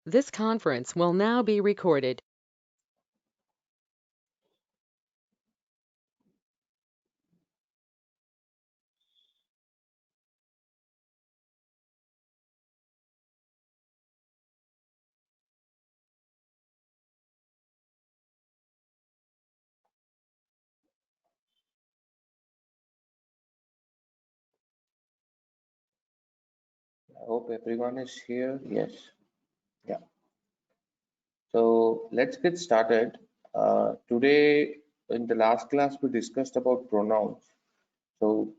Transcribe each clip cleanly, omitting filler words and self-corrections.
This conference will now be recorded. I hope everyone is here. Yes. Yeah. So let's get started. Today, in the last class, we discussed about pronouns. So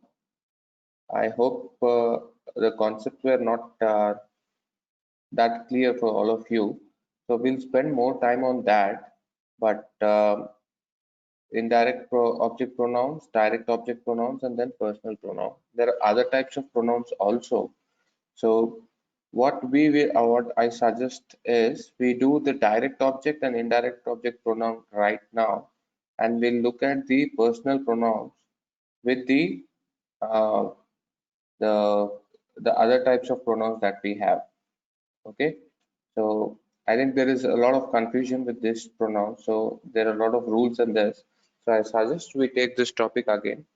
I hope the concepts were not that clear for all of you. So we'll spend more time on that. But object pronouns, direct object pronouns, and then personal pronoun. There are other types of pronouns also. So what I suggest is we do the direct object and indirect object pronoun right now, and we'll look at the personal pronouns with uh, the the other types of pronouns that we have. Okay, so I think there is a lot of confusion with this pronoun. So there are a lot of rules in this. So I suggest we take this topic again.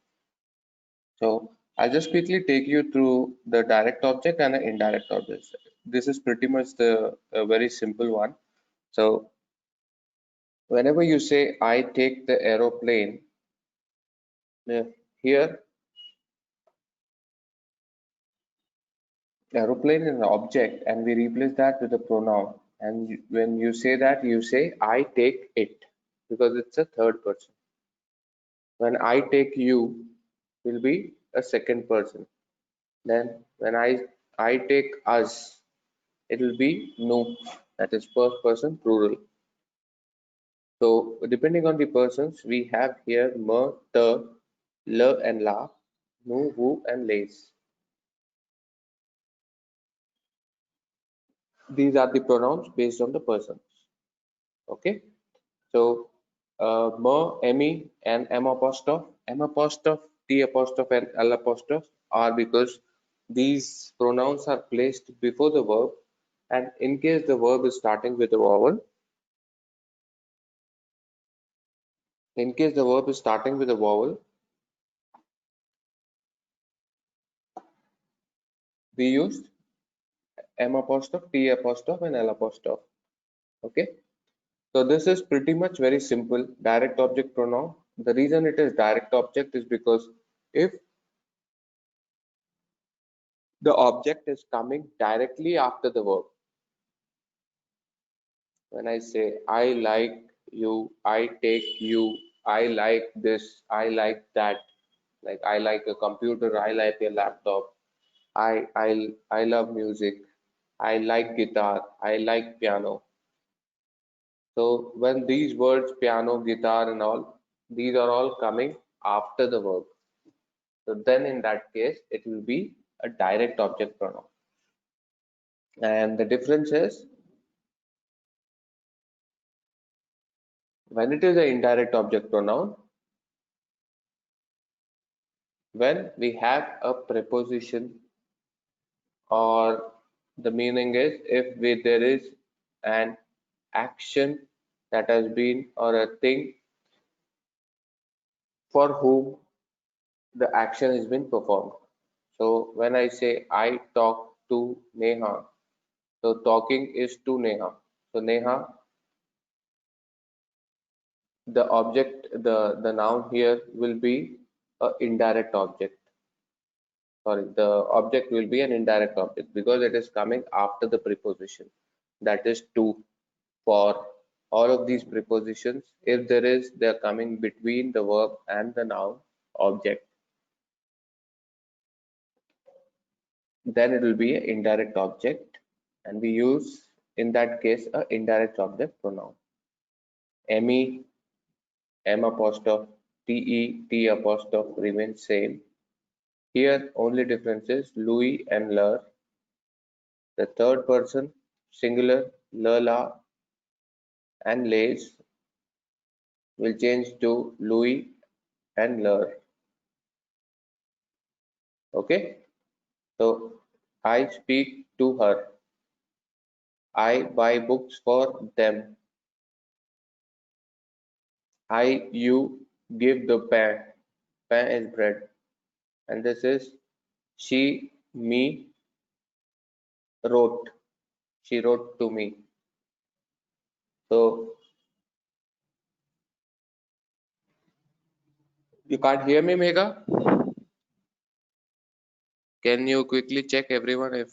So I'll just quickly take you through the direct object and the indirect object. This is pretty much the a very simple one. So whenever you say I take the aeroplane, uh, here aeroplane is an object and we replace that with a pronoun. And when you say that, you say I take it because it's a third person. When I take you will be a second person. Then when I take us, it will be no, that is first person plural. So depending on the persons, we have here me, te, le and la, nu, who and lays. These are the pronouns based on the persons. Okay. So me, me and m apostrophe, t apostrophe and l apostrophe are because these pronouns are placed before the verb, and in case the verb is starting with a vowel, in case the verb is starting with a vowel, we use m apostrophe, t apostrophe and l apostrophe. Okay. So this is pretty much very simple direct object pronoun. The reason it is direct object is because if the object is coming directly after the verb, when I say I like you, I take you, I like this, I like that, like I like a computer, I like a laptop, I love music, I like guitar, I like piano. So when these words piano, guitar and all, these are all coming after the verb. So then in that case, it will be a direct object pronoun. And the difference is when it is an indirect object pronoun, when we have a preposition, or the meaning is if there is an action that has been, or a thing for whom the action has been performed. So when I say I talk to Neha, so talking is to Neha. So Neha, the object, the noun here will be a indirect object. Sorry, the object will be an indirect object because it is coming after the preposition. That is to. For all of these prepositions, if there is, they are coming between the verb and the noun object, then it will be an indirect object, and we use in that case a indirect object pronoun. Me, m apostrophe, te, t apostrophe remains same. Here only difference is Louis and leur. The third person singular le, la and lays will change to Louis and leur. Okay, so I speak to her. I buy books for them. You give the pen. Pen is bread. And this is she, me, wrote. She wrote to me. So you can't hear me, Megha? Can you quickly check everyone if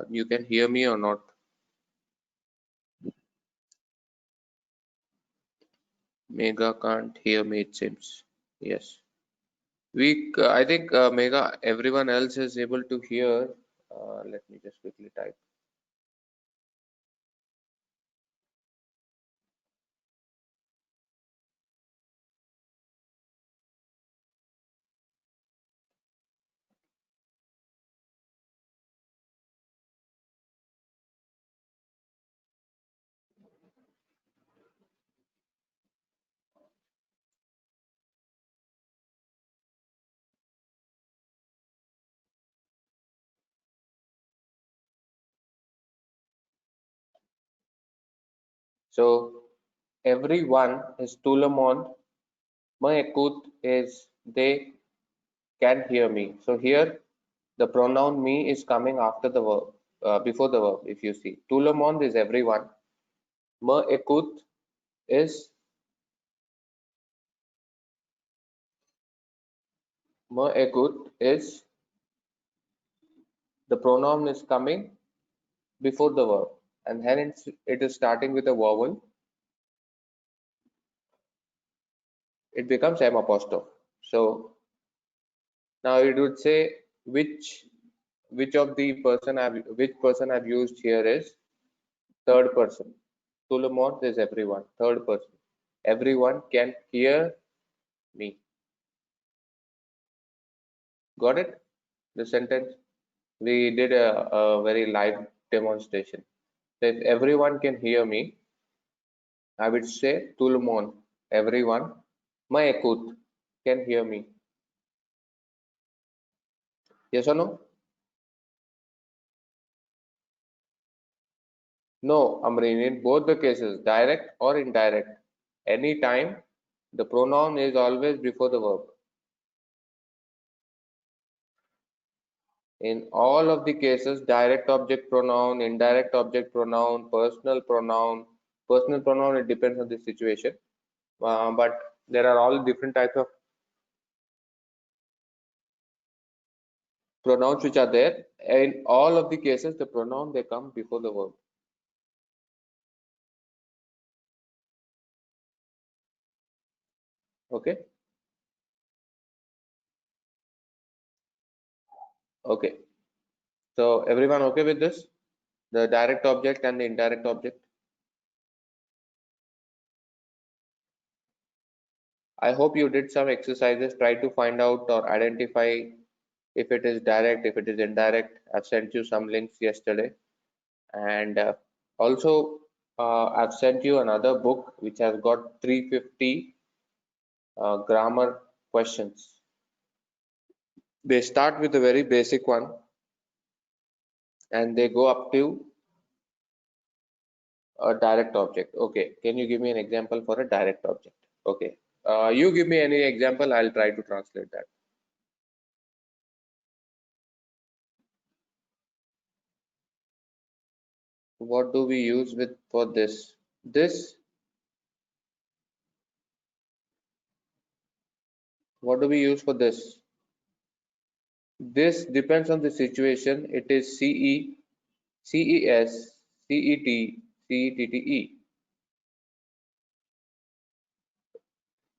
you can hear me or not? Megha can't hear me, it seems. Yes. I think Megha, everyone else is able to hear. Let me just quickly type. So everyone is tout le monde. Moi écoute is they can hear me. So here the pronoun me is coming after the verb, before the verb. If you see, tout le monde is everyone. Me écoute is me écoute is the pronoun is coming before the verb, and hence it is starting with a vowel. It becomes M apostrophe. So now it would say which of the person which person I've used here is third person. Tout le monde is everyone. Third person. Everyone can hear me. Got it? The sentence. We did a very live demonstration. So if everyone can hear me, I would say tout le monde, everyone. My écoute can hear me. Yes or no? No, Amreen, in both the cases, direct or indirect, anytime the pronoun is always before the verb. In all of the cases, direct object pronoun, indirect object pronoun, personal pronoun, it depends on the situation. But there are all different types of pronouns which are there. In all of the cases, the pronoun they come before the verb. Okay. Okay. So everyone okay with this? The direct object and the indirect object. I hope you did some exercises, try to find out or identify if it is direct, if it is indirect. I've sent you some links yesterday, and also I've sent you another book which has got 350 grammar questions. They start with a very basic one and they go up to a direct object. Okay, can you give me an example for a direct object? Okay, you give me any example, I'll try to translate that. What do we use with for this? What do we use for this? This depends on the situation. It is CE, CES, CET, CETTE.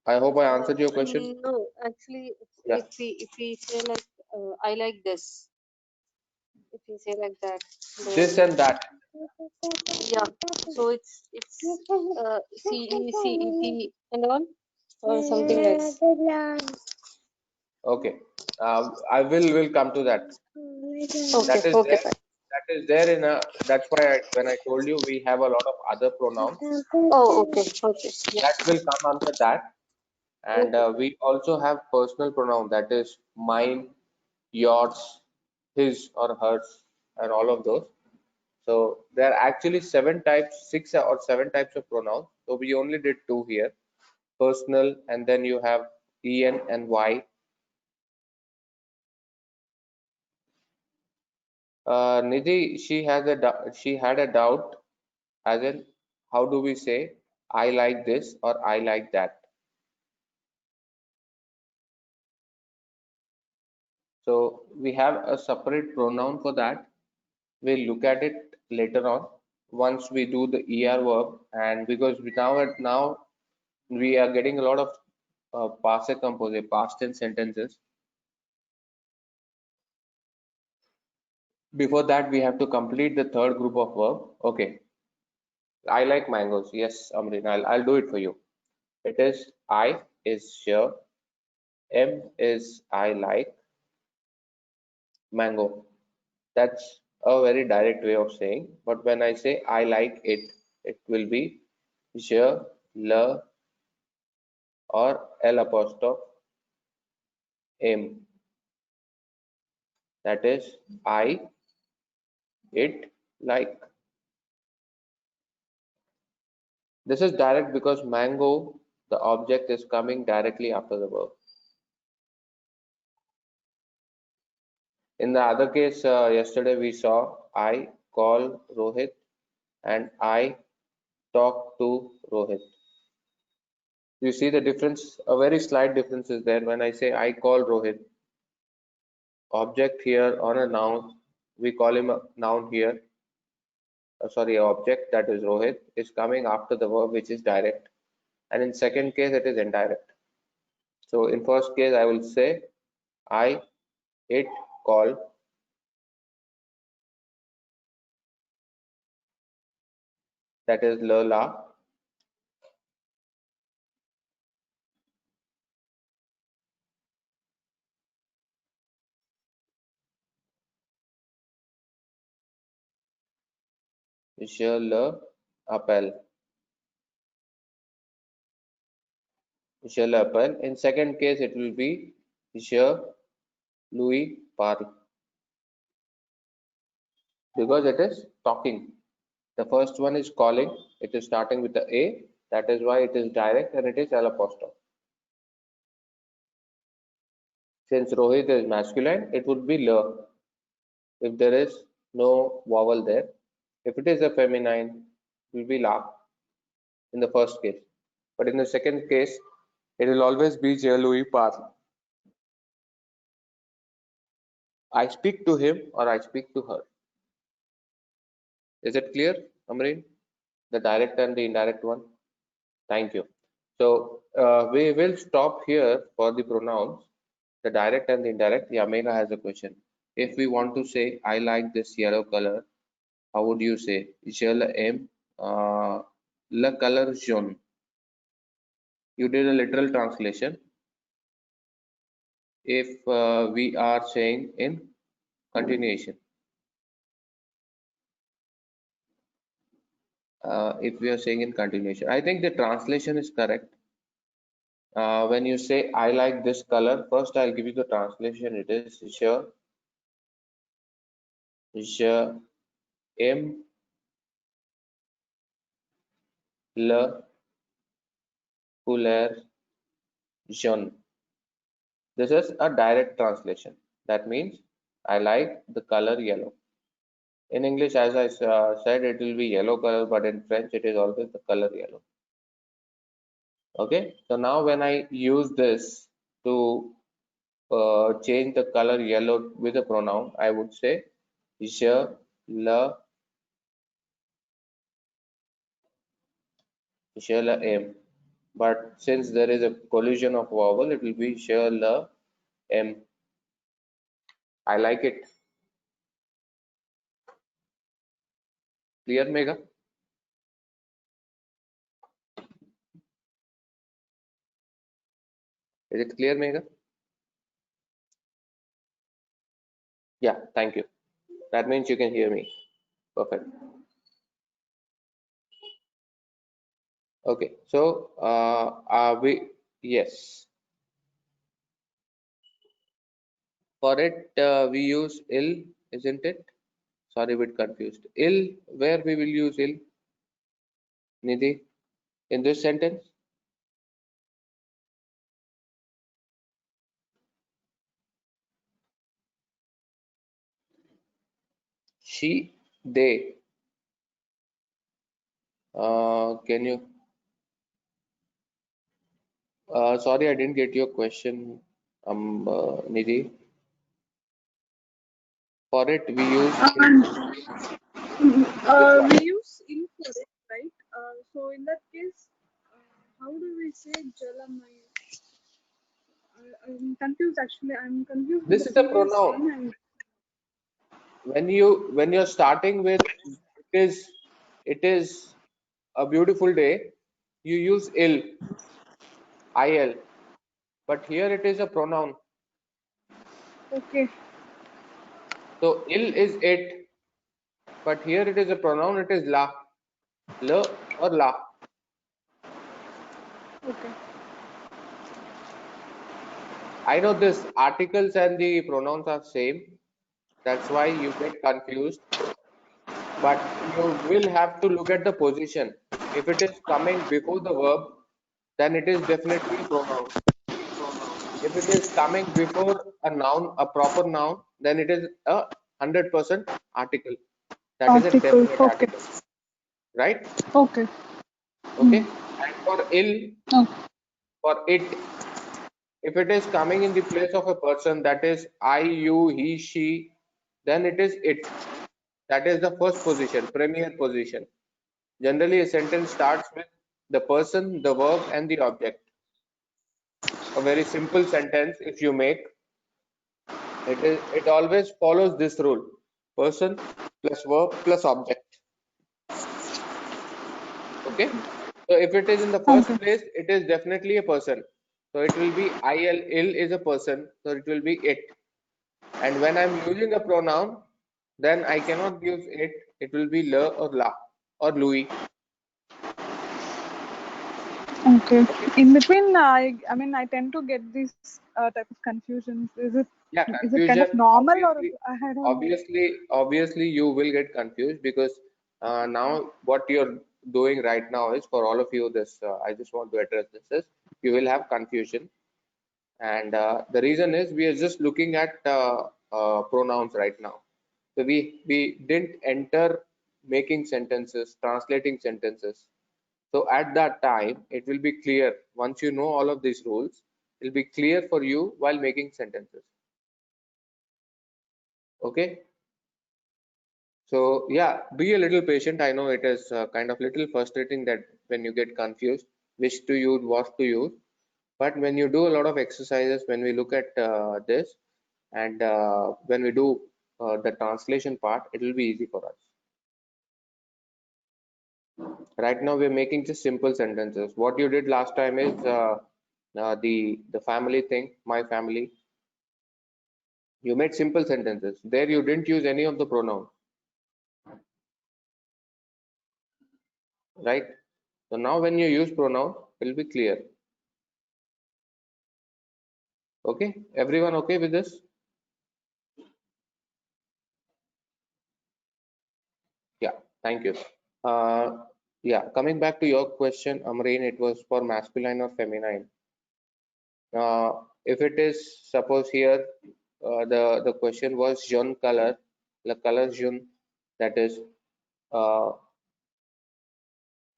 I hope I answered your question. No, actually, Yeah. if we say like I like this, if we say like that, This then and that. yeah. So it's CECET and all or something else. Okay. I will come to that. Okay, That is okay, there. fine. That is there in a. That's why when I told you we have a lot of other pronouns. Oh, okay, okay. Yeah. That will come under that. And Okay. we also have personal pronoun, that is mine, yours, his or hers, and all of those. So there are actually 6 or 7 types of pronouns. So we only did 2 here. Personal, and then you have en and y. Nidhi, she had a doubt, as in how do we say I like this or I like that? So we have a separate pronoun for that. We'll look at it later on once we do the ER verb, and because now we are getting a lot of passive composite past tense sentences. Before that, we have to complete the third group of verb. Okay, I like mangoes. Yes, Amrin, I'll do it for you. It is I is sure, M is I like mango. That's a very direct way of saying, but when I say I like it, it will be je, le, or L apostrophe M. That is I, it, like. This is direct because mango, the object, is coming directly after the verb. In the other case, yesterday we saw I call Rohit and I talk to Rohit. You see the difference? A very slight difference is there. When I say I call Rohit, object here on a noun, we call him a noun here. Sorry, object, that is Rohit, is coming after the verb, which is direct. And in second case, it is indirect. So in first case, I will say I, it, call. That is le, la. Je le appelle. Je l'appelle. In second case, it will be je lui parle, because it is talking. The first one is calling. It is starting with the A. That is why it is direct and it is L apostrophe. Since Rohit is masculine, it would be le if there is no vowel there. If it is a feminine, it will be la in the first case. But in the second case, it will always be je lui parle. I speak to him or I speak to her. Is it clear, Amreen? The direct and the indirect one? Thank you. So we will stop here for the pronouns, the direct and the indirect. Yamega has a question. If we want to say, I like this yellow color, how would you say? Je l'aime, le color jaune. You did a literal translation. If we are saying in continuation, if we are saying in continuation, I think the translation is correct. When you say I like this color, first I'll give you the translation. It is je aime le couleur jaune. This is a direct translation. That means I like the color yellow. In English, as I said, it will be yellow color, but in French, it is always the color yellow. Okay, so now when I use this to change the color yellow with a pronoun, I would say je l'aime. But since there is a collision of vowel, it will be je l'aime. I like it. Clear, Mega? Is it clear, Mega? Yeah, thank you. That means you can hear me. Perfect. Okay, so yes. For it, we use il, isn't it? Sorry, a bit confused. Ill, where we will use ill? Nidhi, in this sentence? She, they. Can you? Sorry, I didn't get your question, Nidhi. For it, we use ill. Which one? We use in for it, right? So in that case, how do we say Jalamaya? I'm confused actually. I'm confused with This the is a previous pronoun. one and When you're starting with it is a beautiful day, you use ill, il. But here it is a pronoun. okay, So ill is it, but here it is a pronoun. It is la, or la. okay, I know this articles and the pronouns are same. That's why you get confused. But you will have to look at the position. If it is coming before the verb, then it is definitely a pronoun. If it is coming before a noun, a proper noun, then it is a 100% article. That is a article. definite Okay, article, right? okay, Okay. And for ill, okay, for it, if it is coming in the place of a person, that is I, you, he, she, then it is it. That is the first position, premier position. Generally, a sentence starts with the person, the verb, and the object. A very simple sentence, if you make, it always follows this rule: person plus verb plus object. Okay. So if it is in the first okay, place, it is definitely a person. So it will be ill is a person, so it will be it. And when I'm using a pronoun, then I cannot use it. It will be le or la or Louis. okay. Okay. In between, I mean, I tend to get these type of confusions. Yeah, Is it kind of confusion. normal or Obviously, I don't know. obviously, you will get confused because now what you're doing right now is for all of you. This I just want to address this is you will have confusion, and the reason is we are just looking at pronouns right now. So we didn't enter making sentences, translating sentences. So at that time, it will be clear. Once you know all of these rules, it will be clear for you while making sentences. Okay. So yeah, be a little patient. I know it is kind of little frustrating that when you get confused, which to use, what to use. But when you do a lot of exercises, when we look at this, and when we do the translation part, it will be easy for us. Right now, we're making just simple sentences. What you did last time is the family thing, my family. You made simple sentences. There, you didn't use any of the pronoun, right? So now, when you use pronoun, it will be clear. Okay, everyone okay with this? Yeah, thank you. Yeah, coming back to your question, Amreen, it was for masculine or feminine. If it is, suppose here, the question was jaune color, the color jaune, that is, uh,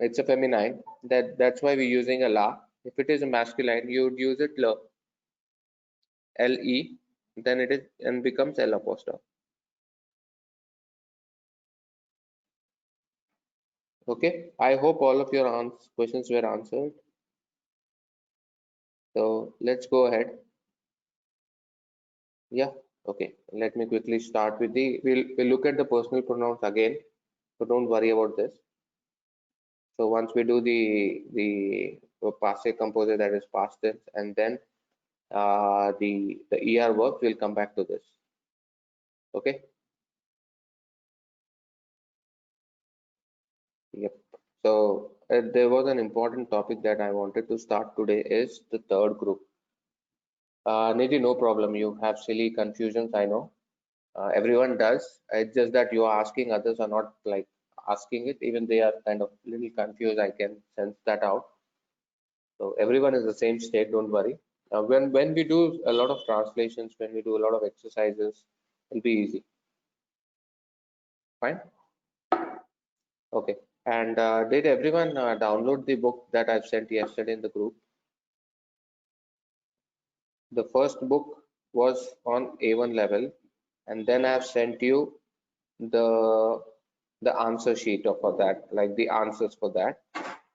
it's a feminine. That's why we're using a la. If it is a masculine, you would use it le, then it is and becomes l apostrophe. Okay, I hope all of your questions were answered. So let's go ahead. Yeah, okay. Let me quickly start with we'll look at the personal pronouns again, so don't worry about this. So once we do the passive composer, that is past tense, and then the ER verbs, we'll come back to this. Okay. Yep. So there was an important topic that I wanted to start today is the third group. Nidhi, no problem. You have silly confusions, I know. Everyone does. It's just that you are asking, others are not like asking it. Even they are kind of little confused. I can sense that out. So everyone is the same state. Don't worry. When we do a lot of translations, when we do a lot of exercises, it'll be easy. Fine. Okay. And did everyone download the book that I've sent yesterday in the group? The first book was on A1 level, and then I've sent you the answer sheet for that, like the answers for that.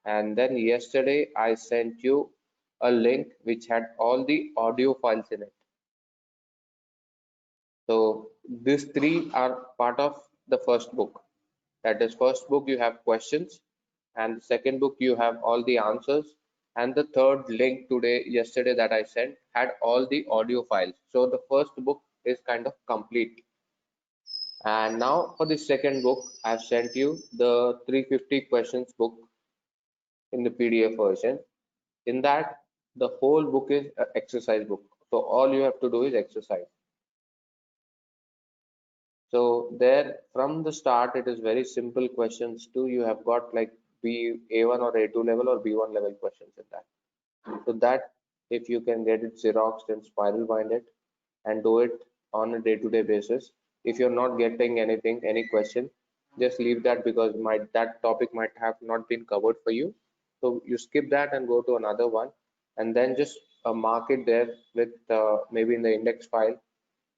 And then yesterday I sent you a link which had all the audio files in it. So these three are part of the first book. That is, first book you have questions, and the second book you have all the answers, and the third link yesterday that I sent had all the audio files. So the first book is kind of complete. And now for the second book, I've sent you the 350 questions book in the PDF version. In that, the whole book is an exercise book. So all you have to do is exercise. So there, from the start, it is very simple questions too. You have got like A1 or A2 level or B1 level questions in that. So that if you can get it xeroxed and spiral bind it and do it on a day-to-day basis. If you're not getting anything, any question, just leave that because that topic might have not been covered for you. So you skip that and go to another one, and then just mark it there with maybe in the index file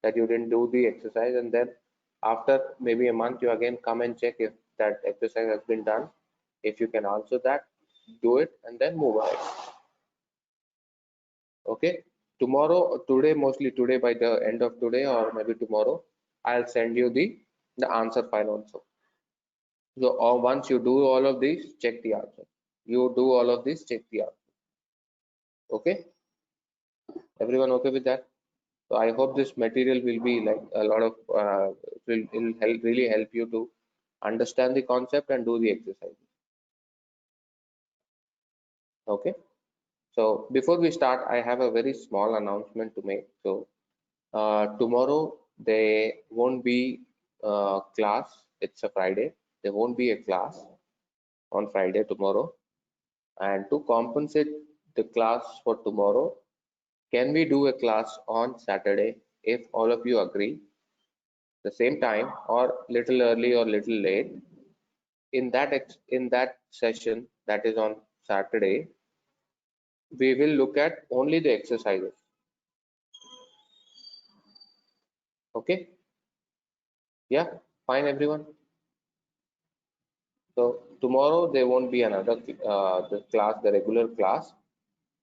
that you didn't do the exercise, and then after maybe a month you again come and check if that exercise has been done. If you can answer that, do it and then move ahead. Okay, today, mostly today, by the end of today or maybe tomorrow, I'll send you the answer file also. So or once you do all of these, check the answer. You do all of this, check the answer. Okay, everyone okay with that? So I hope this material will be like a lot of will really help you to understand the concept and do the exercise. Okay, so before we start, I have a very small announcement to make. So tomorrow there won't be class. It's a Friday. There won't be a class on Friday tomorrow. And to compensate the class for tomorrow, can we do a class on Saturday if all of you agree? The same time or little early or little late. In that session that is on Saturday, we will look at only the exercises. Okay? Yeah, fine everyone. So tomorrow there won't be another the regular class.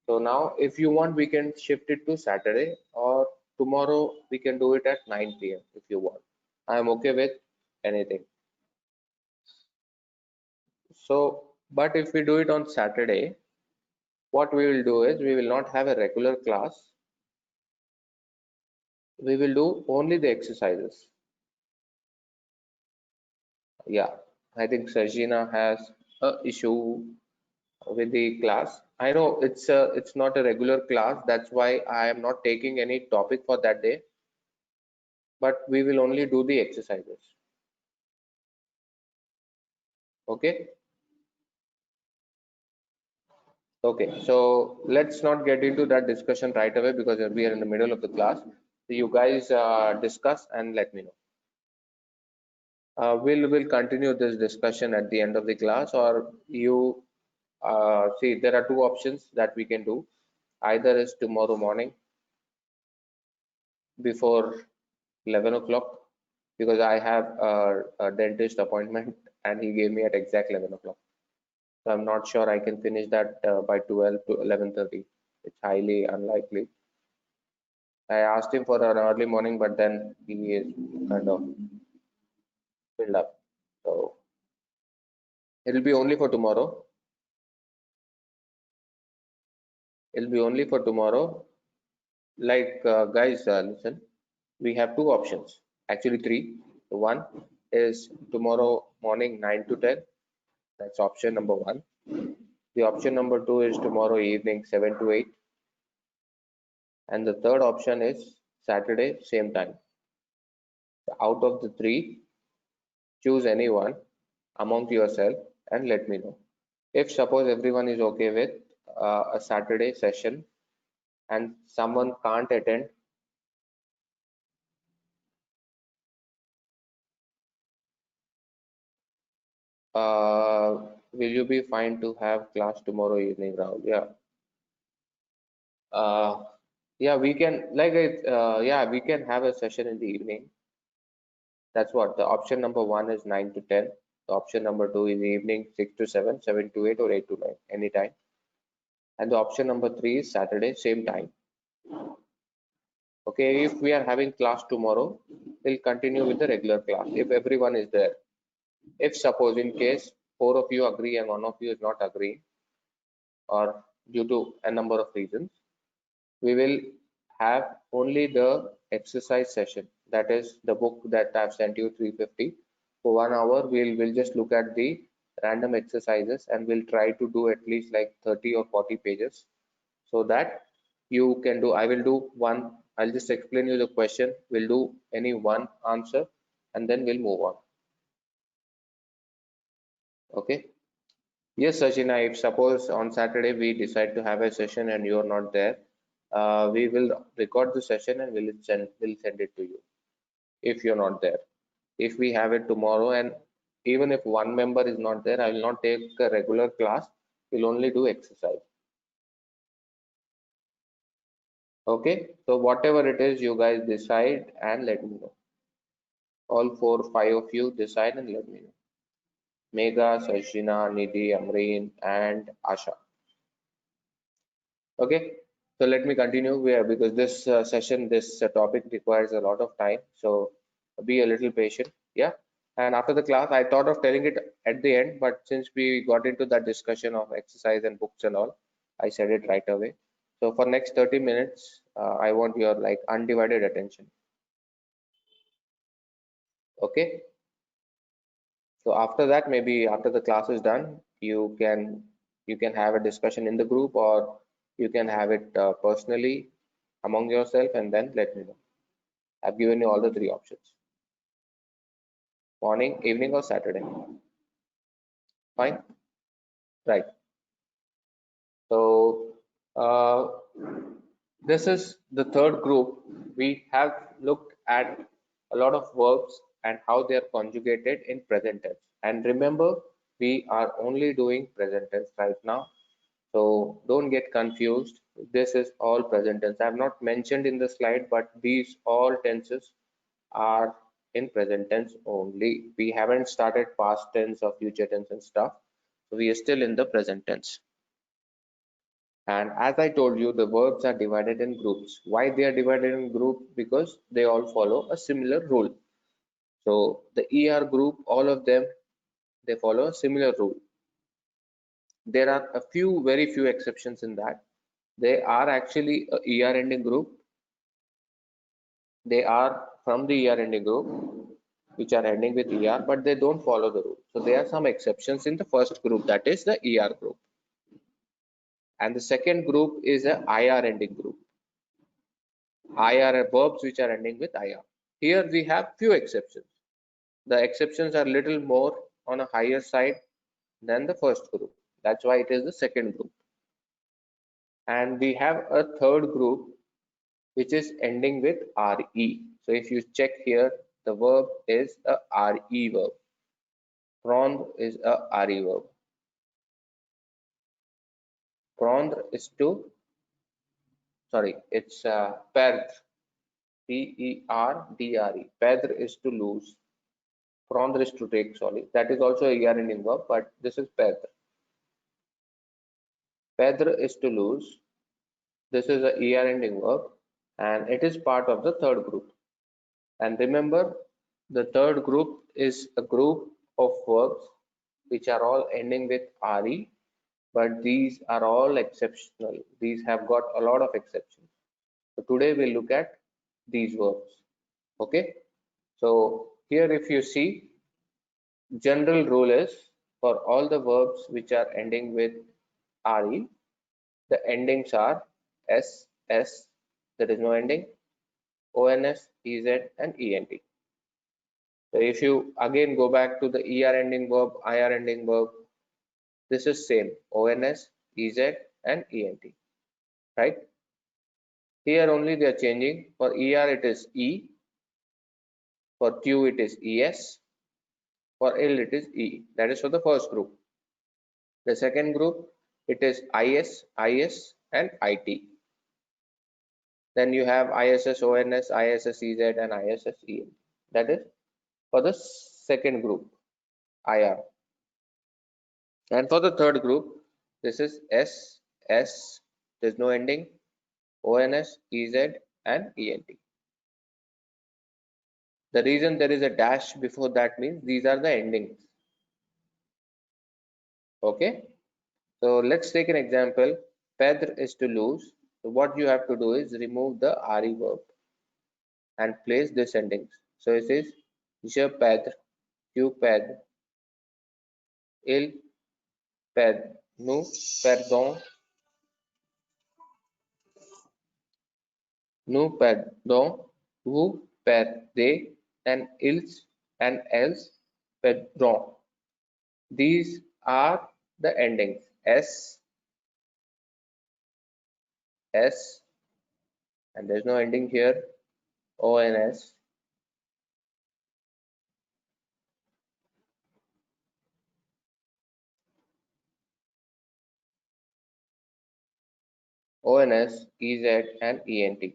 So now if you want, we can shift it to Saturday, or tomorrow we can do it at 9 p.m. if you want. I am okay with anything. So, but if we do it on Saturday, what we will do is we will not have a regular class. We will do only the exercises. Yeah, I think Sajina has a issue with the class. I know it's not a regular class. That's why I am not taking any topic for that day. But we will only do the exercises. Okay. Okay. So let's not get into that discussion right away because we are in the middle of the class. So you guys discuss and let me know. We'll continue this discussion at the end of the class, or you see there are two options that we can do. Either is tomorrow morning before 11 o'clock, because I have a dentist appointment and he gave me at exact 11 o'clock. So I'm not sure I can finish that by 12 to 11:30. It's highly unlikely. I asked him for an early morning, but then he is kind of filled up. So it'll be only for tomorrow. It'll be only for tomorrow. Like guys, listen, we have two options, actually three. One is tomorrow morning 9 to 10. That's option number one. The option number two is tomorrow evening 7 to 8. And the third option is Saturday, same time. Out of the three, choose any one among yourself and let me know. If suppose everyone is okay with a Saturday session and someone can't attend, will you be fine to have class tomorrow evening, Rahul? Yeah. Yeah, we can like it. Yeah, we can have a session in the evening. That's what the option number one is 9 to 10. The option number two is evening 6 to 7, 7 to 8, or 8 to 9, anytime. And the option number three is Saturday, same time. Okay, if we are having class tomorrow, we'll continue with the regular class if everyone is there. If suppose in case four of you agree and one of you is not agreeing, or due to a number of reasons, we will have only the exercise session. That is the book that I've sent you 350. For 1 hour, we'll just look at the random exercises and we'll try to do at least like 30 or 40 pages so that you can do. I will do one. I'll just explain you the question. We'll do any one answer and then we'll move on. Okay. Yes, Sachina, if suppose on Saturday we decide to have a session and you're not there, we will record the session and we'll send it to you if you're not there. If we have it tomorrow and even if one member is not there, I will not take a regular class. We'll only do exercise. Okay, so whatever it is, you guys decide and let me know. All 4 5 of you decide and let me know. Megha, Sachina, Nidhi, Amreen, and Asha. Okay, so let me continue here because this session, this topic requires a lot of time. So be a little patient. Yeah. And after the class, I thought of telling it at the end, but since we got into that discussion of exercise and books and all, I said it right away. So for next 30 minutes, I want your like undivided attention. Okay. So after that, maybe after the class is done, you can have a discussion in the group or you can have it personally among yourself and then let me know. I've given you all the three options. Morning, evening, or Saturday. Fine. Right. So this is the third group. We have looked at a lot of verbs and how they are conjugated in present tense. And remember, we are only doing present tense right now. So don't get confused. This is all present tense. I have not mentioned in the slide, but these all tenses are in present tense only. We haven't started past tense or future tense and stuff. So we are still in the present tense. And as I told you, the verbs are divided in groups. Why they are divided in groups? Because they all follow a similar rule. So the ER group, all of them, they follow a similar rule. There are a few, very few exceptions in that. They are actually a ER ending group. They are from the ER ending group, which are ending with ER, but they don't follow the rule. So there are some exceptions in the first group, that is the ER group. And the second group is a IR ending group. IR are verbs which are ending with IR. Here we have few exceptions. The exceptions are little more on a higher side than the first group. That's why it is the second group. And we have a third group which is ending with RE. So if you check here, the verb is a RE verb. Prond is a RE verb. Prond is to, sorry, it's perdre. P-E-R-D-R-E. Perdre is to lose. Prendre is to take, sorry. That is also a ER ending verb, but this is perdre. Perdre is to lose. This is a ER ending verb and it is part of the third group. And remember, the third group is a group of verbs which are all ending with RE, but these are all exceptional. These have got a lot of exceptions. So today we'll look at these verbs. Okay. So here if you see, general rule is for all the verbs which are ending with RE, the endings are S, there is no ending, ONS, EZ, and ENT. So if you again go back to the ER ending verb, IR ending verb, this is same, ONS, EZ and ENT, right? Here only they are changing. For ER it is E, for Q it is ES, for L it is E. That is for the first group. The second group, it is IS, IS and IT. Then you have ISS, ONS, ISS, EZ and ISS, ENT. That is for the second group, IR. And for the third group, this is S, S, there's no ending, ONS, EZ and ENT. The reason there is a dash before that means these are the endings. Okay, so let's take an example. Perdre is to lose. So what you have to do is remove the RE verb and place this endings. So it is je perdre, tu perds, il perd, nous perdons, nous perdons, vous perdez, and ils and elles perdront. These are the endings S, S, and there's no ending here, ONS, ONS, EZ and ENT.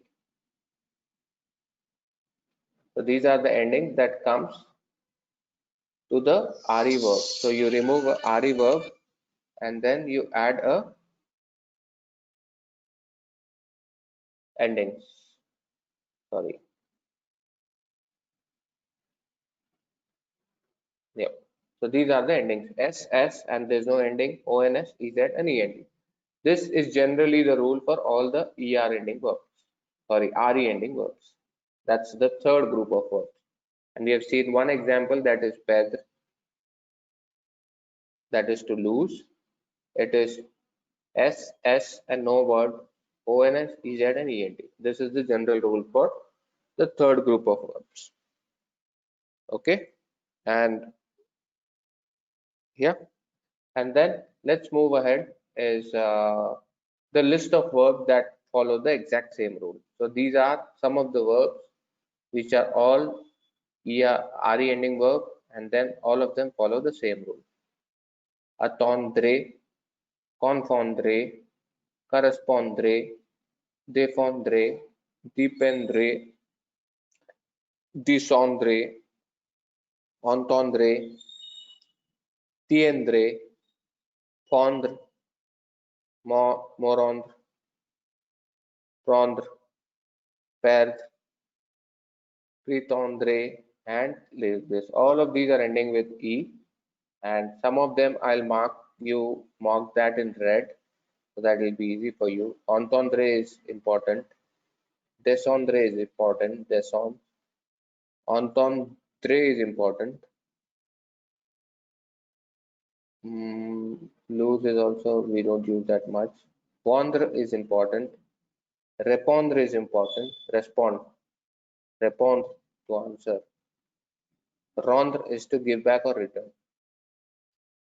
So these are the endings that comes to the RE verb. So you remove a RE verb and then you add a endings. Sorry. Yep. So these are the endings S, S and there's no ending, ONS, EZ and ENT. This is generally the rule for all the ER ending verbs. Sorry, RE ending verbs. That's the third group of verbs. And we have seen one example, that is perdre, that is to lose. It is S, S and no word, ONS, EZ and ENT. This is the general rule for the third group of verbs. Okay, and yeah, and then let's move ahead is the list of verbs that follow the exact same rule. So these are some of the verbs which are all RE ending verb, and then all of them follow the same rule. Attendre, confondre, correspondre, défendre, dépendre, descendre, entendre, tiendre, fondre, morondre, prendre, perdre, prétendre, and this. All of these are ending with E, and some of them I'll mark that in red, so that will be easy for you. Entendre is important, descendre is important, descendre, entendre is important, lose is also, we don't use that much. Pondre is important, répondre is important, respond to answer, rendre is to give back or return.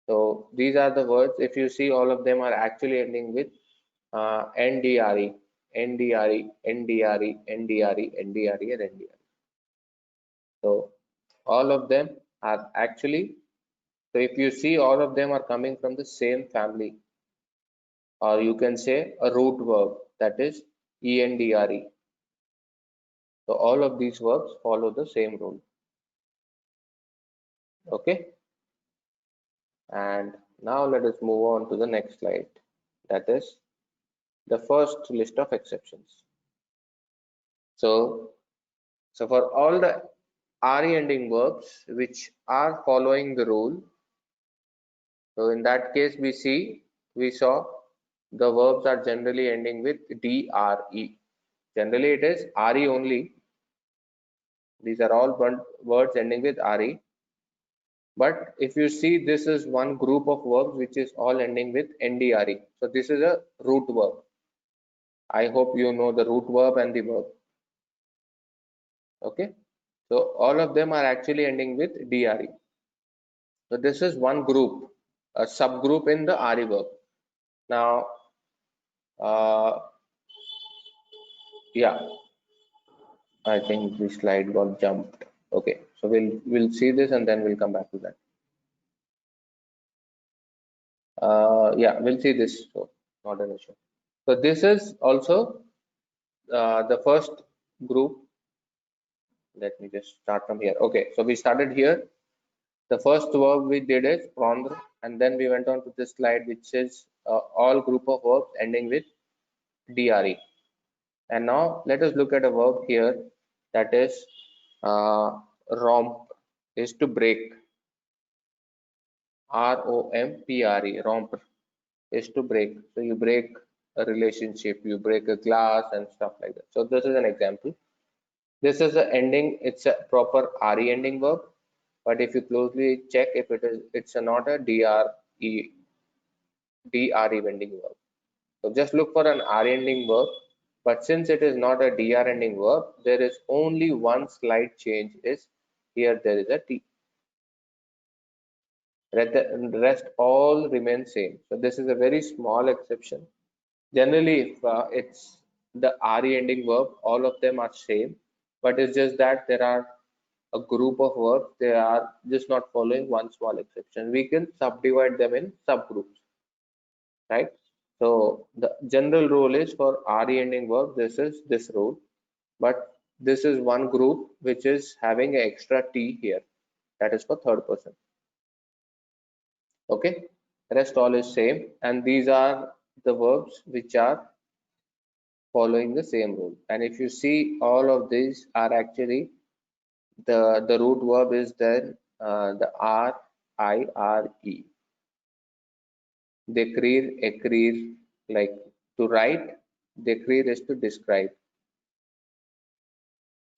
So these are the words. If you see, all of them are actually ending with NDRE, NDRE, NDRE, NDRE, NDRE, and NDRE. So all of them are actually, so if you see, all of them are coming from the same family, or you can say a root verb, that is ENDRE. So all of these verbs follow the same rule. Okay. And now let us move on to the next slide, that is the first list of exceptions. So for all the RE ending verbs which are following the rule, so in that case we saw the verbs are generally ending with DRE. Generally it is RE only. These are all words ending with RE. But if you see, this is one group of verbs which is all ending with NDRE. So this is a root verb. I hope you know the root verb and the verb. Okay. So all of them are actually ending with DRE. So this is one group, a subgroup in the RE verb. Now, yeah, I think the slide got jumped. Okay, so we'll see this and then we'll come back to that. Yeah, we'll see this. So not an issue. So this is also the first group. Let me just start from here. Okay, so we started here. The first verb we did is prendre, and then we went on to this slide, which is all group of verbs ending with DRE. And now let us look at a verb here that is romp, is to break. ROMPRE, romp is to break. So you break a relationship, you break a glass and stuff like that. So this is an example. This is the ending, it's a proper RE ending verb, but if you closely check, if it's not a DRE ending verb. So just look for an RE ending verb, but since it is not a DR ending verb, there is only one slight change is here there is a T. The rest all remain same. So this is a very small exception. Generally, if it's the RE ending verb, all of them are same, but it's just that there are a group of verbs, they are just not following one small exception. We can subdivide them in subgroups, right? So the general rule is for RE ending verb, this is this rule, but this is one group which is having an extra T here, that is for third person. Okay, rest all is same, and these are the verbs which are following the same rule. And if you see, all of these are actually the root verb is then the RIRE. Décrire, écrire, like to write. Décrire is to describe.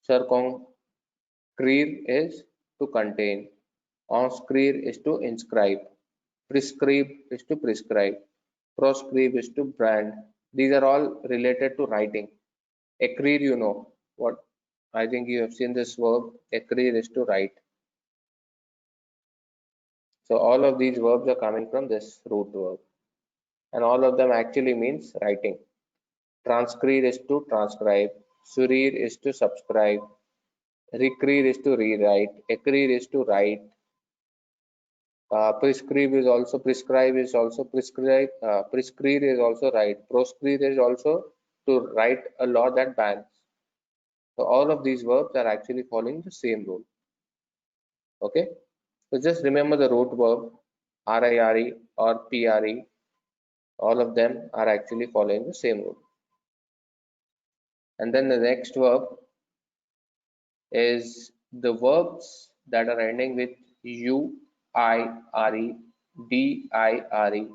Circonscrire is to contain. Inscrire is to inscribe. Prescribe is to prescribe. Proscribe is to brand. These are all related to writing. Écrire, you know what, I think you have seen this verb. Écrire is to write. So all of these verbs are coming from this root verb, and all of them actually means writing. Transcrire is to transcribe. Surire is to subscribe. Recreate is to rewrite. Écrire is to write. Prescribe is also prescribe is also prescribe. Prescrire is also write. Proscribe is also to write a law that bans. So all of these verbs are actually following the same rule. Okay, so just remember the root verb RIRE or PRE. All of them are actually following the same rule. And then the next verb is the verbs that are ending with UIRE, DIRE,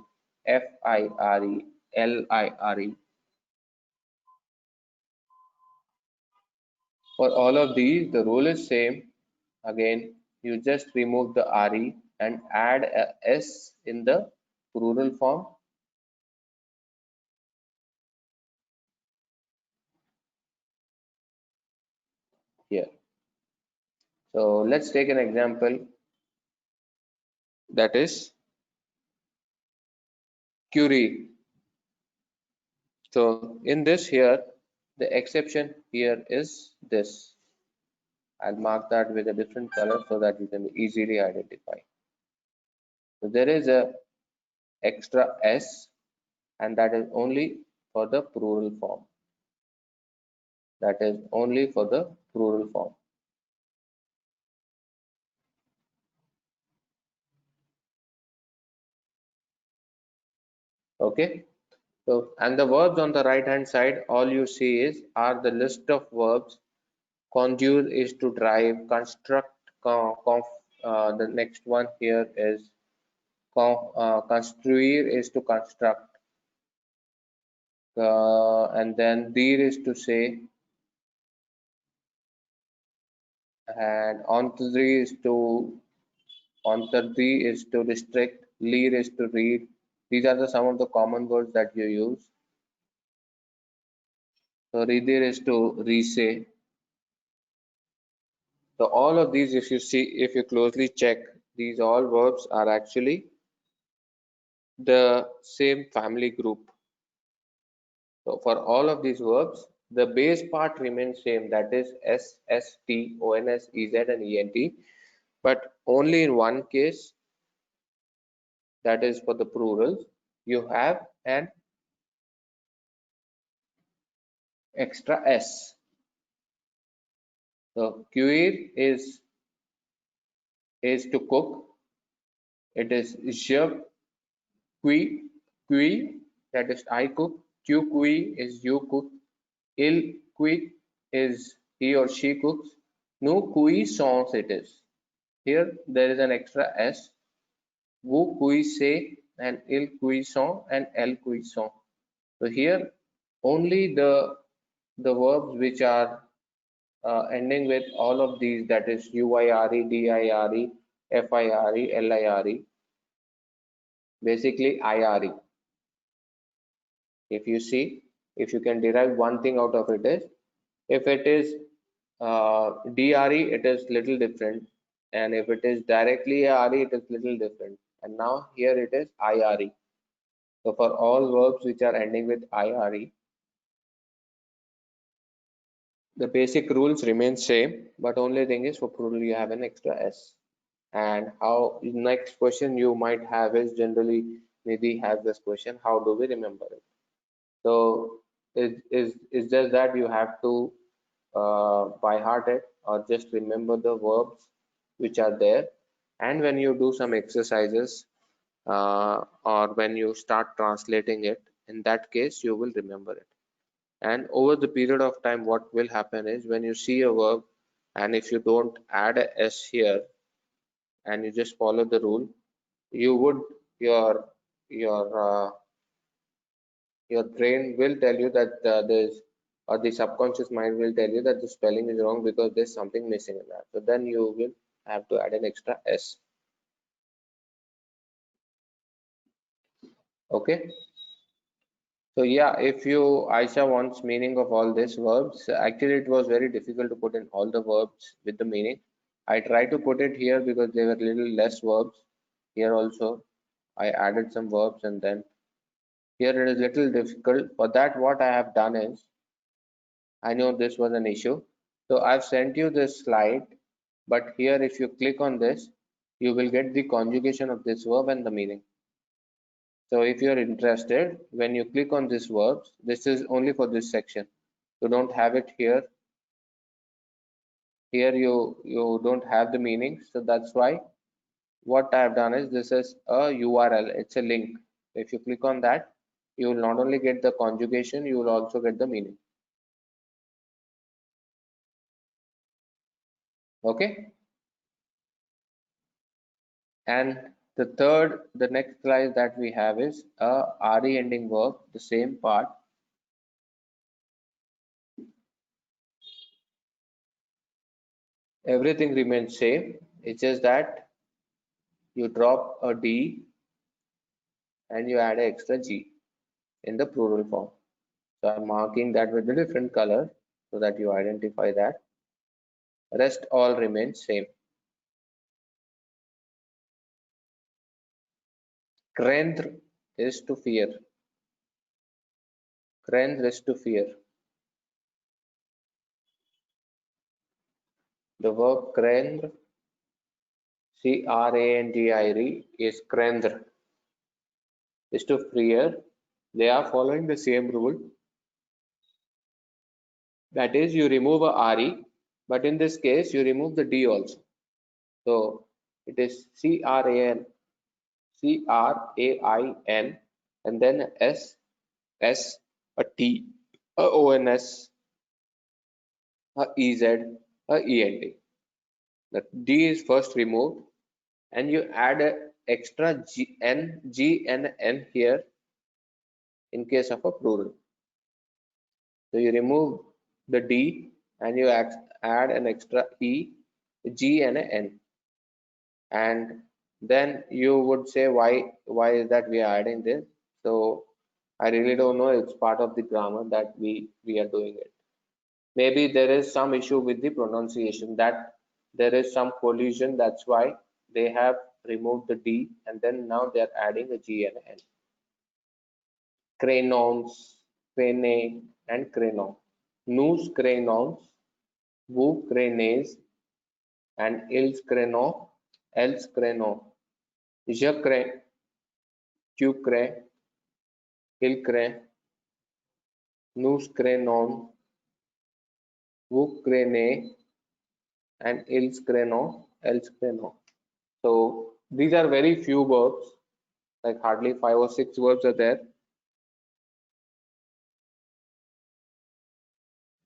FIRE, LIRE. For all of these, the rule is same. Again, you just remove the RE and add a S in the plural form. Here. So let's take an example, that is query. So in this here, the exception here is this. I'll mark that with a different color so that you can easily identify. So there is a extra S, and that is only for the plural form. That is only for the plural form. Okay. So, and the verbs on the right hand side, all you see are the list of verbs. Conjure is to drive. Construct, the next one here is construire is to construct, and then dire is to say, and entendre is to restrict, lire is to read. These are some of the common words that you use. So redire is to re-say, So all of these, if you see, if you closely check, these all verbs are actually the same family group. So for all of these verbs, the base part remains same, that is S, S, T, O, N, S, E, Z, and E, N, T. But only in one case, that is for the plurals, you have an extra S. So cuire is to cook. It is je cuis, that is I cook. Tu cuis is you cook. Il cuit is he or she cooks. Nous cuisons it is. Here there is an extra S. Vous cuisez and il cuisons and elle cuisons. So here only the verbs which are ending with all of these, that is UIRE, DIRE, FIRE, LIRE, basically IRE. If you see, if you can derive one thing out of it is, if it is DRE, it is little different, and if it is directly RE, it is little different. And now here it is IRE. So for all verbs which are ending with IRE, the basic rules remain same, but only thing is for plural you have an extra S. And how, next question you might have is, generally Nidhi has this question, how do we remember it? So it's just that you have to by heart it, or just remember the verbs which are there, and when you do some exercises or when you start translating it, in that case you will remember it. And over the period of time, what will happen is, when you see a verb and if you don't add a S here and you just follow the rule, you would your uh, your brain will tell you that there's, or the subconscious mind will tell you that the spelling is wrong because there's something missing in that. So then you will have to add an extra S. Okay. So yeah, if you, Aisha wants meaning of all these verbs, actually it was very difficult to put in all the verbs with the meaning. I tried to put it here because there were little less verbs. Here also I added some verbs, and then here it is little difficult. For that, what I have done is, I know this was an issue. So I've sent you this slide, but here if you click on this, you will get the conjugation of this verb and the meaning. So if you're interested, when you click on these verbs, this is only for this section. You don't have it here. Here you don't have the meaning. So that's why what I have done is, this is a URL. It's a link. If you click on that, you will not only get the conjugation, you will also get the meaning. Okay. And the next slide that we have is a RE ending verb, the same part. Everything remains same. It's just that you drop a D and you add an extra G in the plural form. So I'm marking that with a different color so that you identify that. Rest all remains same. Craindre is to fear. Craindre is to fear. The verb craindre, C-R-A-N-D-I-R-E, is craindre, is to fear. They are following the same rule. That is, you remove a RE, but in this case, you remove the D also. So it is C-R-A-N, C-R-A-I-N, and then S, S, a T, a O-N-S, a E-Z, a E-N-T. The D is first removed, and you add an extra G, N, G and N here in case of a plural. So you remove the D and you add an extra E, G and an N. And then you would say, why is that we are adding this? So I really don't know. It's part of the grammar that we are doing it. Maybe there is some issue with the pronunciation, that there is some collision, that's why they have removed the D and then now they are adding a G and an N. Cranons, crane and cranon. Nous cranons, vous cranes and ils cranon, elles cranon. Je crains, tu crains, il craint, nous cranons, vous cranez and ils cranon, elles cranon. So these are very few verbs, like hardly 5 or 6 verbs are there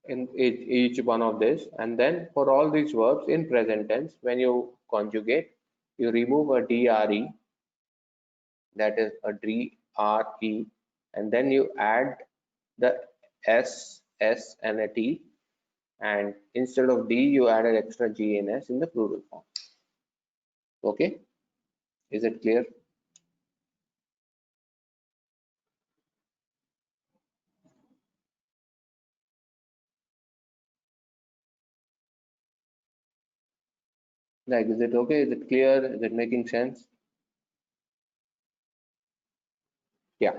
in each one of this. And then for all these verbs in present tense, when you conjugate, you remove a DRE, that is a DRE, and then you add the S, and a T, and instead of D you add an extra G and S in the plural form. Okay, is it clear? Like, is it okay? Is it clear? Is it making sense? Yeah,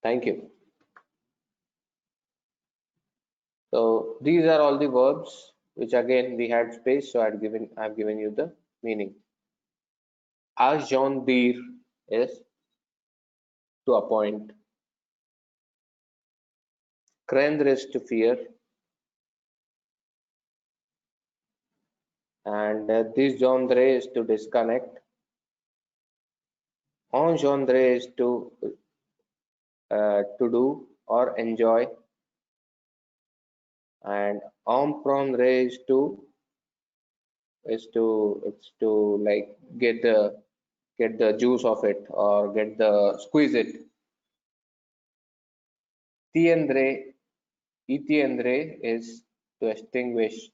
thank you. So these are all the verbs which again we had space, so I've given you the meaning. Agendir is to appoint. Craindre is to fear. And disjoindre is to disconnect. Engendrer is to do or enjoy. And emprendre is to like get the juice of it or squeeze it. Éteindre is to extinguish.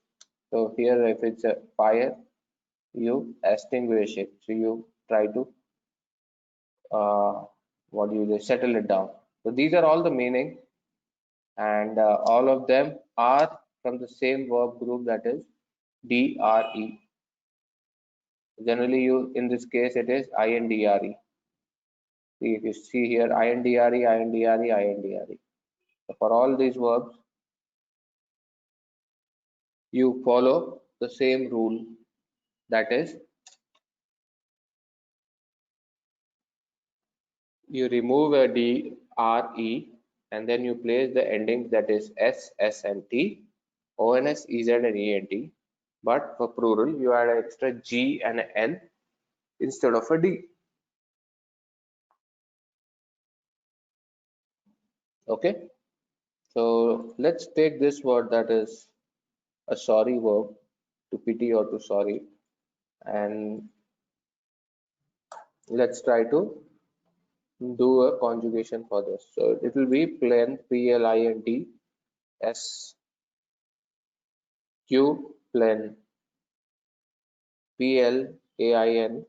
So here if it's a fire, you extinguish it. So you try to settle it down. So these are all the meaning, and all of them are from the same verb group, that is DRE. Generally in this case it is INDRE. See, if you see here INDRE, INDRE, INDRE. So for all these verbs you follow the same rule, that is you remove a DRE and then you place the endings, that is S and T, ONS, EZ and ENT. But for plural you add an extra G and an N instead of a D. Okay, so let's take this word, that is a sorry verb, to pity or to sorry, and let's try to do a conjugation for this. So it will be plain, PLINT, S Q, plain, PLAIN,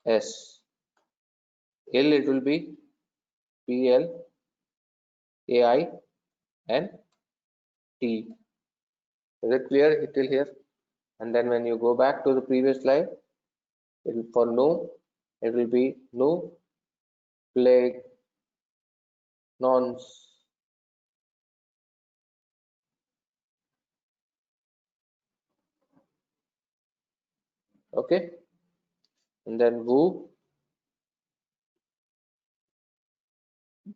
S, L, it will be PLAIN, T. Is it clear till here? And then when you go back to the previous slide, for no, it will be no plague nons. Okay, and then who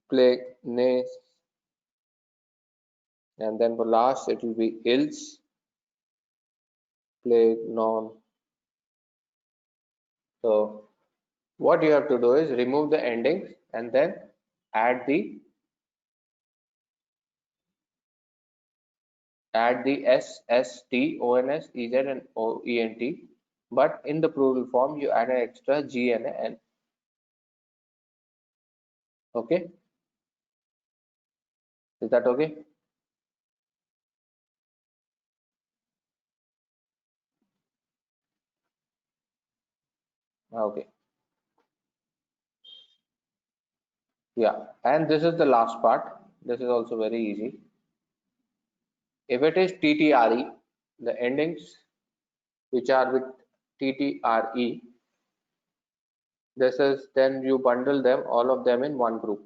plague nes, and then for last it will be ils plague non. So what you have to do is remove the endings and then add the S, S, T, ONS, EZ and OENT, but in the plural form you add an extra G and an N. Okay, is that okay? Okay, yeah, and this is the last part. This is also very easy. If it is TTRE, the endings which are with TTRE. This is, then you bundle them, all of them in one group.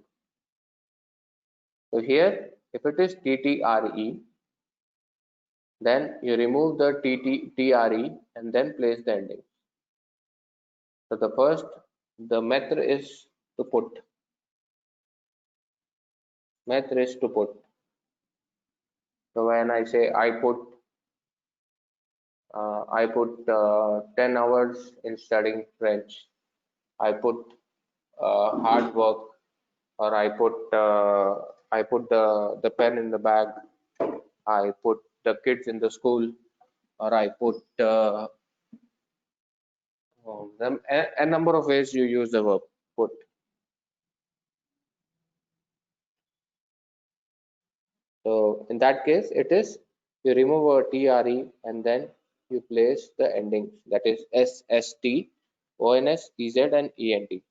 So here, if it is TTRE, then you remove the TRE and then place the ending. So the first, the method is to put. Method is to put. So when I say I put 10 hours in studying French, I put hard work, or I put the pen in the bag, I put the kids in the school, or I put a number of ways you use the verb put. So in that case, it is you remove a TRE and then you place the endings, that is SST, ONS, EZ and ENT.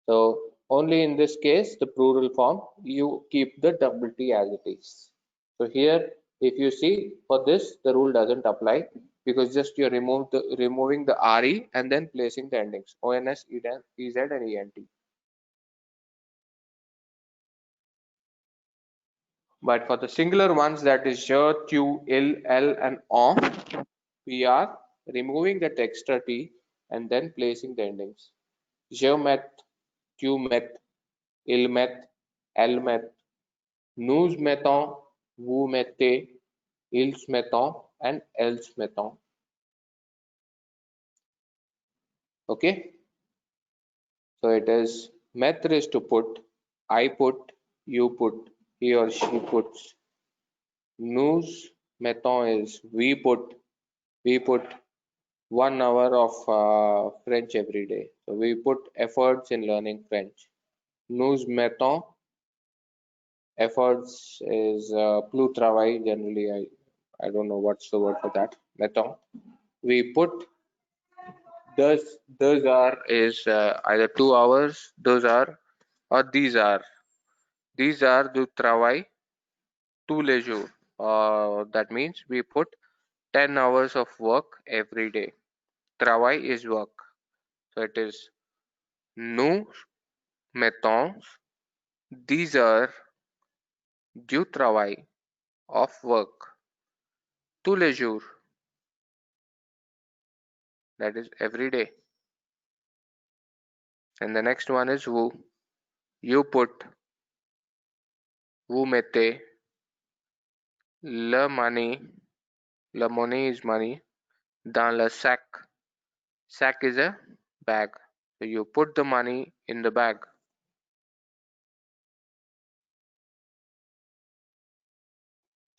So only in this case, the plural form, you keep the double T as it is. So here, if you see, for this, the rule doesn't apply, because just you're removing the RE and then placing the endings, ONS, EZ and ENT. But for the singular ones, that is je, tu, il, el and on, we are removing that extra T and then placing the endings. Je met, tu met, il met, elle met, nous mettons, vous mettez, ils mettons and elles mettons. Okay, so it is method is to put, I put, you put, he or she puts. Nous mettons is we put 1 hour of French every day. So we put efforts in learning French. Nous mettons, efforts is plus travail generally. I don't know what's the word for that. Mettons. We put those are is either 2 hours. Those are or these are du travail tous les jours. That means we put 10 hours of work every day. Travail is work. So it is nous mettons these are du travail of work tous les jours, that is every day. And the next one is vous. You put, vous mettez, le money is money, dans le sac. Sac is a bag. So you put the money in the bag.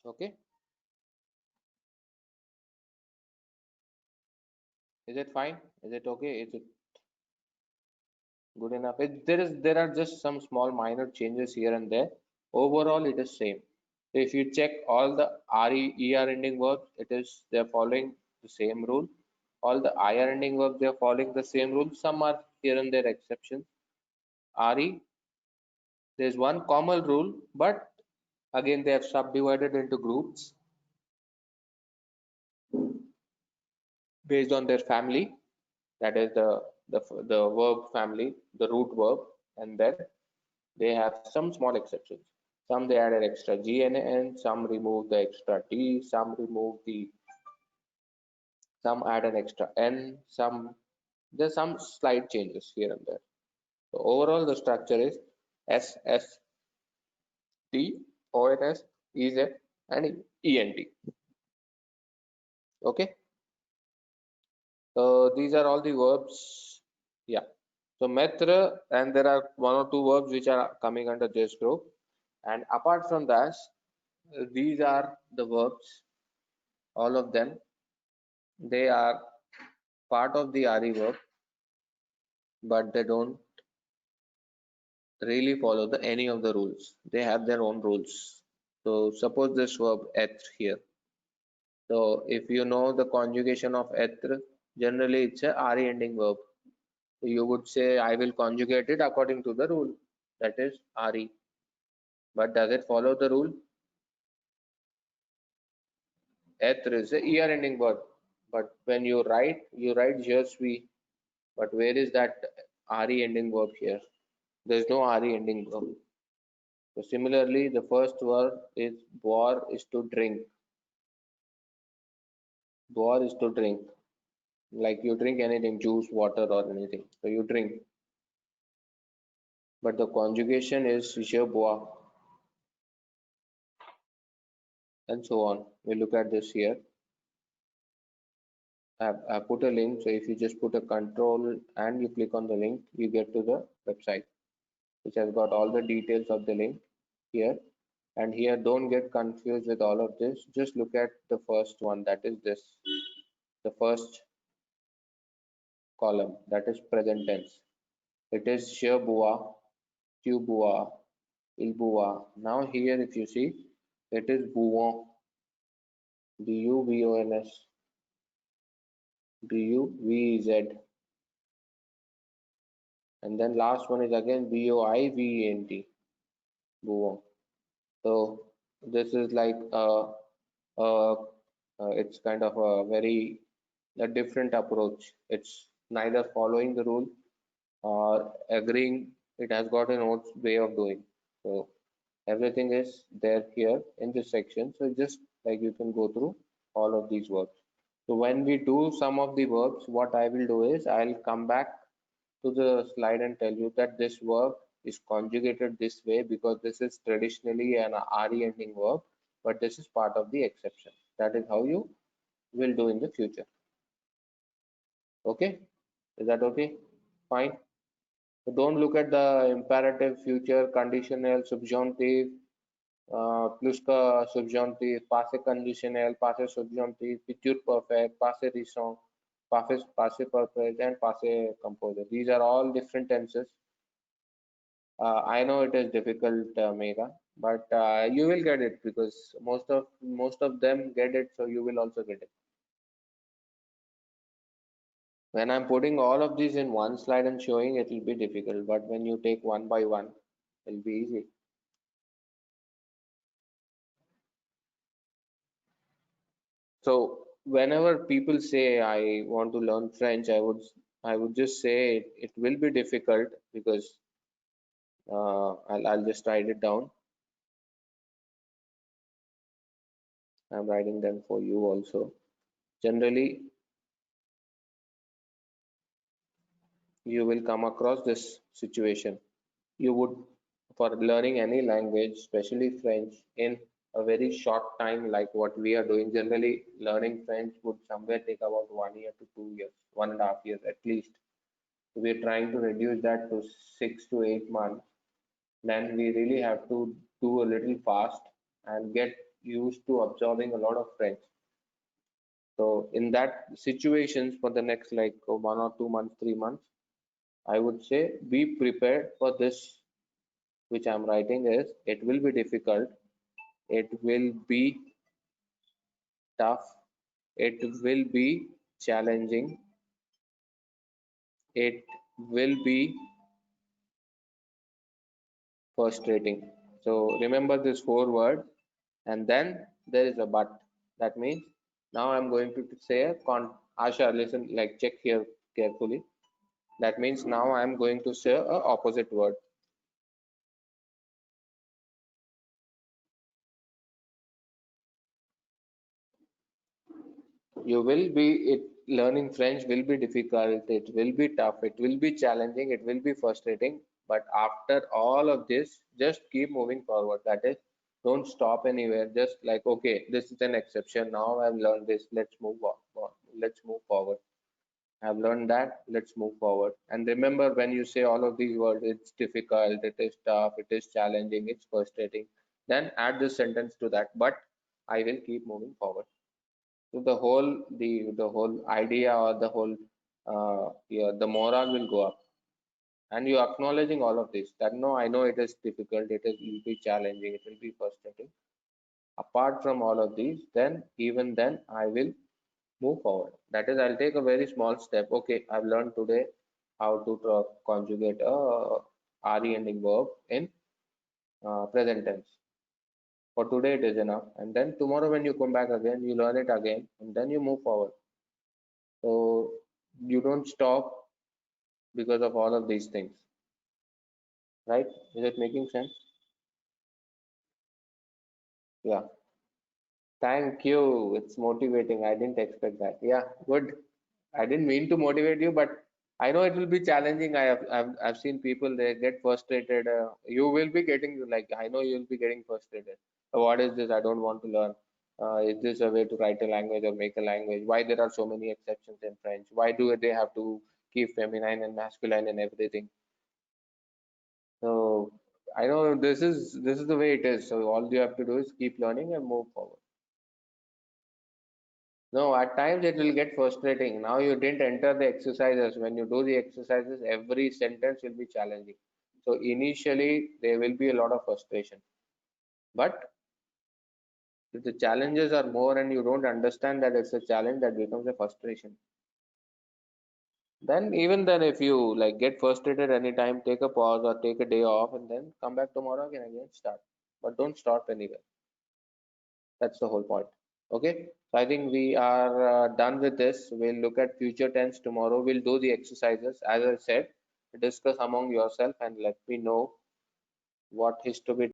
Okay. Is it fine? Is it okay? Is it good enough? There are just some small minor changes here and there. Overall, it is same. So if you check all the RE, ER ending verbs, they're following the same rule. All the IR ending verbs, they're following the same rule. Some are here and there exceptions. RE, there's one common rule, but again they have subdivided into groups based on their family, that is the verb family, the root verb, and then they have some small exceptions. Some they added extra G and N, some remove the extra T, some add an extra N, there's some slight changes here and there. So overall the structure is S, S, T, O, N, S, E, Z and E, N, T. Okay. So these are all the verbs. Yeah. So method, and there are 1 or 2 verbs which are coming under this group. And apart from that, these are the verbs, all of them. They are part of the RE verb, but they don't really follow any of the rules. They have their own rules. So suppose this verb être here. So if you know the conjugation of être, generally it's a RE ending verb. So you would say I will conjugate it according to the rule, that is RE. But does it follow the rule? Être is a year ending verb, but when you write je suis, but where is that re ending verb here? There's no re ending verb. So similarly, the first word is boire is to drink. Boire is to drink, like you drink anything, juice, water, or anything, so you drink. But the conjugation is je bois, and so on. We look at this here. I put a link, so if you just put a control and you click on the link, you get to the website, which has got all the details of the link here. And here, don't get confused with all of this. Just look at the first one, that is this, the first column, that is present tense. It is je bois, tu bois, il boit. Now here, if you see, it is buvons, B-U-V-O-N-S, B-U-V-E-Z. And then last one is again B-O-I-V-E-N-T, buvons. So this is like uh, it's kind of a different approach. It's neither following the rule or agreeing. It has got an own way of doing. So everything is there here in this section. So just like you can go through all of these verbs. So when we do some of the verbs, what I will do is I'll come back to the slide and tell you that this verb is conjugated this way because this is traditionally an RE ending verb, but this is part of the exception. That is how you will do in the future. Okay, is that okay? Fine. So don't look at the imperative, future, conditional, subjunctive, plus का subjunctive, passé conditionnel, passé subjunctive, future perfect, passé récent, passé perfect, and passé composite. These are all different tenses. I know it is difficult, Megha, but you will get it because most of them get it, so you will also get it. When I'm putting all of these in one slide and showing, it will be difficult, but when you take one by one, it'll be easy. So whenever people say I want to learn French, I would just say it will be difficult because I'll just write it down. I'm writing them for you also. Generally, you will come across this situation. You would, for learning any language, especially French, in a very short time, like what we are doing. Generally, learning French would somewhere take about 1 year to 2 years, 1.5 years at least. We're trying to reduce that to 6 to 8 months. Then we really have to do a little fast and get used to absorbing a lot of French. So in that situations for the next like 1 or 2 months, 3 months, I would say be prepared for this, which I'm writing is it will be difficult, it will be tough, it will be challenging, it will be frustrating. So remember this 4 word, and then there is a but. That means now I'm going to say a Asha, listen, like check here carefully. That means now I'm going to say a opposite word. You will be it learning French will be difficult, it will be tough, it will be challenging, it will be frustrating, but after all of this, just keep moving forward. That is, don't stop anywhere. Just like, okay, this is an exception, now I've learned this, let's move on. Let's move forward. I've learned that, let's move forward. And remember, when you say all of these words, it's difficult, it is tough, it is challenging, it's frustrating, then add this sentence to that, but I will keep moving forward. So the whole idea or the whole yeah, the morale will go up, and you acknowledging all of this, that no, I know it is difficult, it will be challenging, it will be frustrating. Apart from all of these, then even then I will move forward. That is, I'll take a very small step. Okay, I've learned today how to conjugate a re ending verb in present tense. For today it is enough, and then tomorrow when you come back again, you learn it again, and then you move forward. So you don't stop because of all of these things, right? Is it making sense? Yeah. Thank you. It's motivating. I didn't expect that. Yeah, good. I didn't mean to motivate you, but I know it will be challenging. I've seen people, they get frustrated. You will be getting, like, I know you'll be getting frustrated. What is this? I don't want to learn. Is this a way to write a language or make a language? Why there are so many exceptions in French? Why do they have to keep feminine and masculine and everything? So I know this is the way it is. So all you have to do is keep learning and move forward. No, at times it will get frustrating. Now you didn't enter the exercises. When you do the exercises, every sentence will be challenging. So initially there will be a lot of frustration. But if the challenges are more and you don't understand that it's a challenge, that becomes a frustration. Then even then, if you like get frustrated anytime, take a pause or take a day off and then come back tomorrow again start. But don't stop anywhere. That's the whole point. Okay, so I think we are done with this. We'll look at future tense tomorrow. We'll do the exercises. As I said, discuss among yourself and let me know what is to be